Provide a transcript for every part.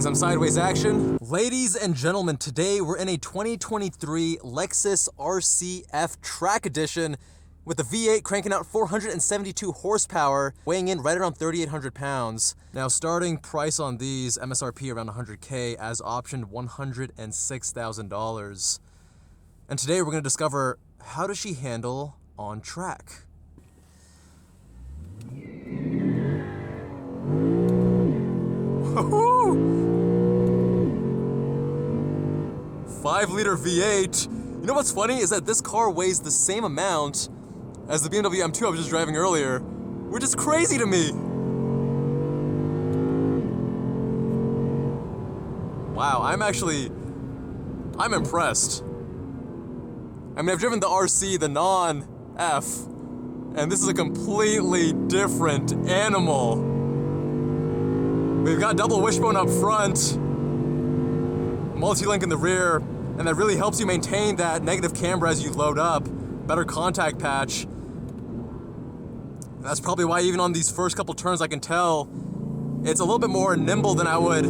some sideways action. Ladies and gentlemen, today we're in a 2023 Lexus RC-F Track Edition with the V8 cranking out 472 horsepower, weighing in right around 3,800 pounds. Now, starting price on these, MSRP around 100K, as optioned $106,000. And today we're going to discover, how does she handle on track? Woohoo! 5-liter V8. You know what's funny is that this car weighs the same amount as the BMW M2 I was just driving earlier, which is crazy to me. Wow, I'm impressed. I mean, I've driven the RC, the non-F, and this is a completely different animal. We've got double wishbone up front, multi-link in the rear, and that really helps you maintain that negative camber as you load up. Better contact patch. That's probably why even on these first couple turns I can tell it's a little bit more nimble than I would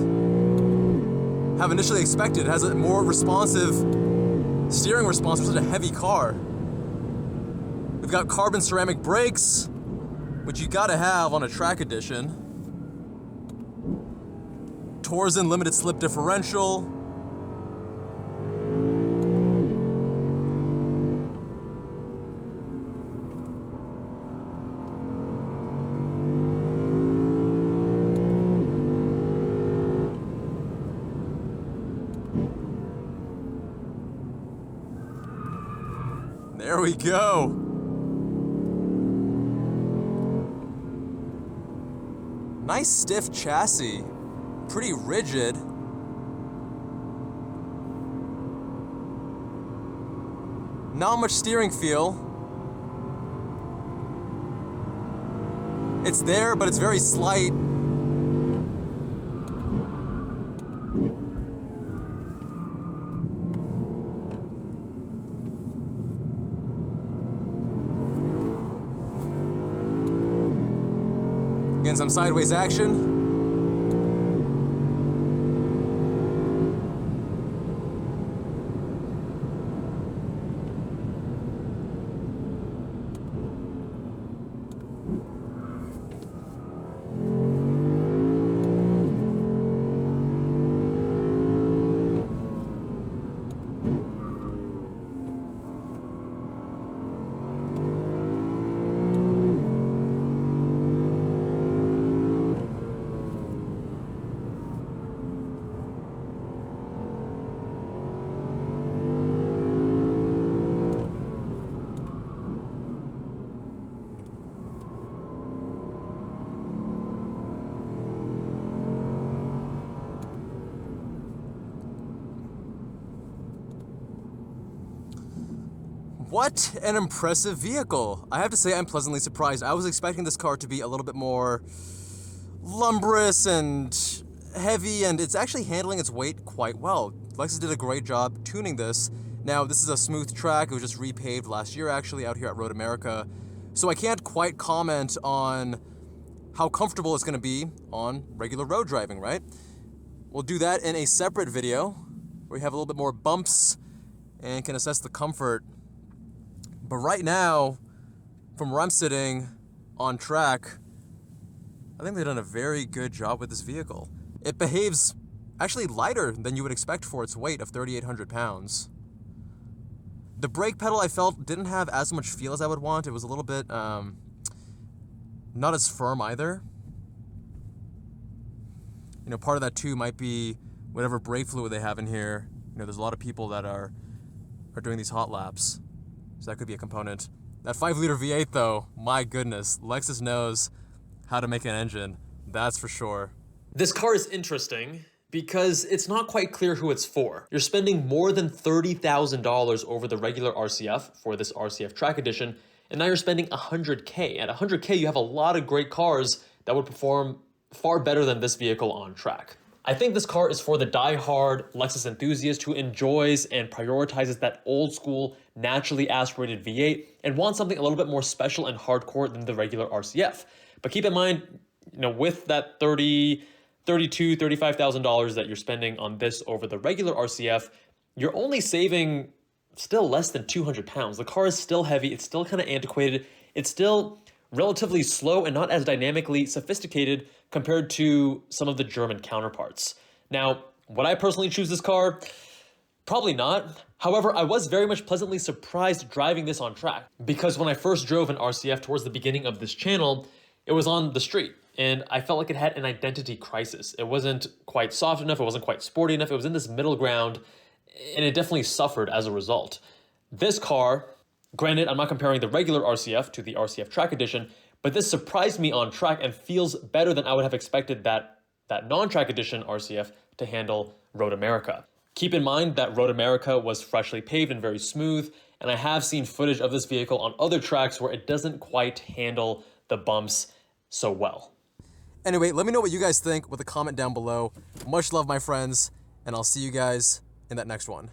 have initially expected. It has a more responsive steering response for such a heavy car. We've got carbon ceramic brakes, which you gotta have on a track edition. Torsen limited slip differential. There we go. Nice stiff chassis. Pretty rigid. Not much steering feel. It's there, but it's very slight. Again, some sideways action. What an impressive vehicle. I have to say I'm pleasantly surprised. I was expecting this car to be a little bit more lumberous and heavy, and it's actually handling its weight quite well. Lexus did a great job tuning this. Now, this is a smooth track. It was just repaved last year, actually, out here at Road America. So I can't quite comment on how comfortable it's going to be on regular road driving, right? We'll do that in a separate video where we have a little bit more bumps and can assess the comfort. But right now, from where I'm sitting on track, I think they've done a very good job with this vehicle. It behaves actually lighter than you would expect for its weight of 3,800 pounds. The brake pedal, I felt, didn't have as much feel as I would want. It was a little bit not as firm either. You know, part of that too might be whatever brake fluid they have in here. You know, there's a lot of people that are doing these hot laps. So that could be a component. That 5-liter V8 though, my goodness, Lexus knows how to make an engine, that's for sure. This car is interesting because it's not quite clear who it's for. You're spending more than $30,000 over the regular RC-F for this RC-F Track Edition, and now you're spending $100K. At $100K, you have a lot of great cars that would perform far better than this vehicle on track. I think this car is for the die-hard Lexus enthusiast who enjoys and prioritizes that old school, naturally aspirated V8 and wants something a little bit more special and hardcore than the regular RC-F. But keep in mind, you know, with that 30 $32,000, $35,000 that you're spending on this over the regular RCF, you're only saving still less than 200 pounds. The car is still heavy. It's still kind of antiquated. It's still relatively slow and not as dynamically sophisticated compared to some of the German counterparts. Now, would I personally choose this car? Probably not. However, I was very much pleasantly surprised driving this on track, because when I first drove an RCF towards the beginning of this channel, it was on the street and I felt like it had an identity crisis. It wasn't quite soft enough, it wasn't quite sporty enough, it was in this middle ground, and it definitely suffered as a result. This car, granted, I'm not comparing the regular RCF to the RCF Track Edition, but this surprised me on track and feels better than I would have expected that non-Track Edition RCF to handle Road America. Keep in mind that Road America was freshly paved and very smooth, and I have seen footage of this vehicle on other tracks where it doesn't quite handle the bumps so well. Anyway, let me know what you guys think with a comment down below. Much love, my friends, and I'll see you guys in that next one.